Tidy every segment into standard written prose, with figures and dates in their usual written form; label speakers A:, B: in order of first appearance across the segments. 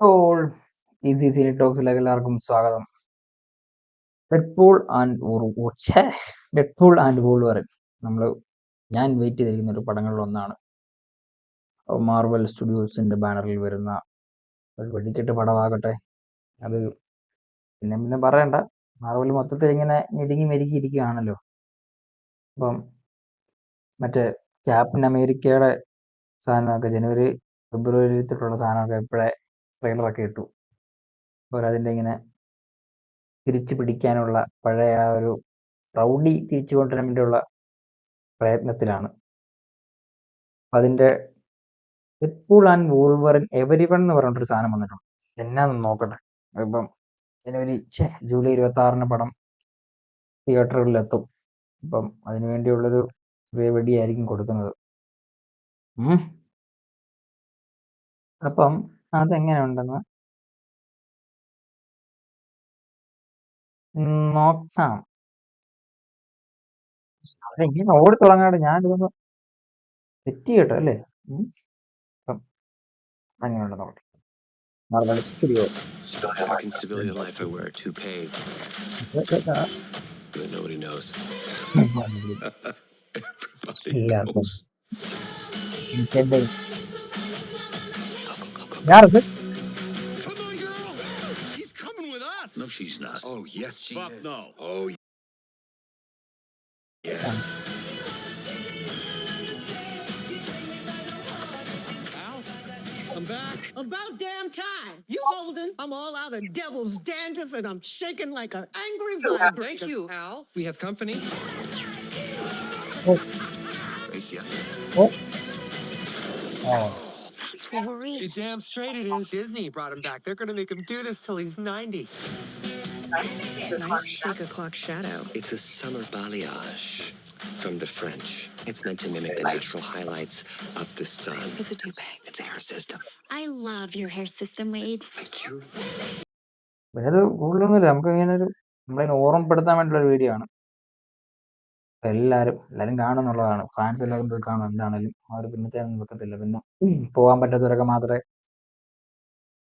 A: അപ്പോൾ ഈസി സീനി ടോക്സിലേക്ക് എല്ലാവർക്കും സ്വാഗതം. ഡെഡ്പൂൾ ആൻഡ് വൂൾവറിൻ ഞാൻ വെയിറ്റ് ചെയ്തിരിക്കുന്ന ഒരു പടങ്ങളിൽ ഒന്നാണ്. മാർവൽ സ്റ്റുഡിയോസിന്റെ ബാനറിൽ വരുന്ന ഒരു വെടിക്കെട്ട് പടമാകട്ടെ. അത് പിന്നെ പറയണ്ട, മാർവൽ മൊത്തത്തിൽ ഇങ്ങനെ ഞെരുങ്ങി മെരുക്കിയിരിക്കുകയാണല്ലോ. അപ്പം മറ്റേ ക്യാപ്റ്റൻ അമേരിക്കയുടെ സാധനമൊക്കെ ജനുവരി ഫെബ്രുവരി തൊട്ടുള്ള സാധനമൊക്കെ ഇപ്പോഴേ ട്രെയിലറൊക്കെ ഇട്ടു. അപ്പോൾ അതിൻ്റെ ഇങ്ങനെ തിരിച്ചു പിടിക്കാനുള്ള പഴയ ആ ഒരു പ്രൗഢി തിരിച്ചു കൊണ്ടുവരാൻ വേണ്ടിയുള്ള പ്രയത്നത്തിലാണ്. അതിൻ്റെ ഡെഡ്പൂൾ ആൻഡ് വൂൾവറിൻ എവരിവൺ എന്ന് പറഞ്ഞിട്ടൊരു സാധനം വന്നിട്ടുണ്ട്. എന്നാന്ന് നോക്കട്ടെ. ഇപ്പം ജൂലൈ 26 പടം തിയേറ്ററുകളിലെത്തും. അപ്പം അതിനു വേണ്ടിയുള്ളൊരു ചെറിയ വെടിയായിരിക്കും കൊടുക്കുന്നത്. അപ്പം അതെങ്ങനെ ഉണ്ടെന്ന് നോക്കാം. അതെങ്ങനെ ഓടി തുടങ്ങാണ്ട് ഞാനിതൊന്ന് തെറ്റി കേട്ടോ അല്ലേ. അപ്പം അങ്ങനെയുണ്ട് നോക്കട്ടെ. Marvel Studio.
B: Back in civilian life, I wear a toupee, but nobody knows. Everybody knows.
A: யாரது?
B: Come on, girl! She's coming with us! No, she's not. Oh, yes, she is. No. Oh, yeah. Al, I'm back.
C: About damn time. You holding? I'm all out of devil's dandruff and I'm shaking like an angry vibrator.
B: Thank you, Al. We have company. Gracia.
C: Wolverine.
B: You're damn straight it is. Disney brought him back. They're going to make him do this till he's 90.
C: Nice 6 o'clock shadow.
B: It's a summer balayage from the French. It's meant to mimic the natural highlights of the sun.
C: It's a toupee.
B: It's a hair system.
D: I love your hair system, Wade.
B: Thank you.
A: പിന്നെ അത് കൂടുതലൊന്നുമില്ല, നമുക്ക് ഇങ്ങനെ നമ്മളിങ്ങനെ ഓർമ്മപ്പെടുത്താൻ വേണ്ടിയുള്ള ഒരു video ആണ്. എല്ലാവരും കാണുന്നുള്ളതാണ്. Fans എല്ലാവരും പോയി കാണും. എന്താണേലും അവർ പിന്നത്തെ ഒന്നും വെക്കത്തില്ല. പിന്നെ പോകാൻ പറ്റാത്തവരൊക്കെ മാത്രമേ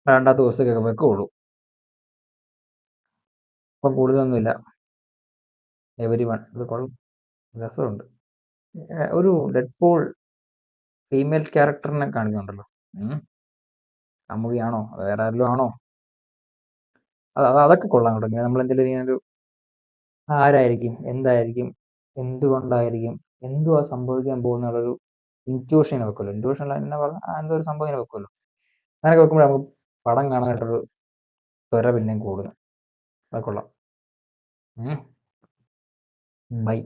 A: രണ്ടാമത്തെ ദിവസത്തേക്കൊക്കെ വെക്കുള്ളൂ. അപ്പം കൂടുതലൊന്നുമില്ല. എവരിവൺ ഇത് കൊള്ളും, രസമുണ്ട്. ഒരു ഡെഡ്പൂൾ ഫീമെയിൽ ക്യാരക്ടറിനെ കാണിക്കുന്നുണ്ടല്ലോ. അമ്മുകയാണോ വേറെ ആരെങ്കിലും ആണോ? അതൊക്കെ കൊള്ളാം കേട്ടോ. ഇങ്ങനെ നമ്മളെന്തെങ്കിലും ഇങ്ങനെ ഒരു ആരായിരിക്കും, എന്തായിരിക്കും, എന്തുകൊണ്ടായിരിക്കും, എന്തുവാ സംഭവിക്കാൻ പോകുന്നുള്ളൊരു ഇൻറ്റ്യൂഷൻ വെക്കുമല്ലോ. ഇൻറ്റ്യൂഷൻ എന്നാ പറഞ്ഞാൽ എന്തോ ഒരു സംഭവം ഇങ്ങനെ വെക്കുമല്ലോ. അങ്ങനെയൊക്കെ വെക്കുമ്പോൾ നമുക്ക് പടം കാണാനായിട്ടൊരു ത്വര പിന്നെയും കൂടുന്നു. അത് കൊള്ളാം. ബൈ.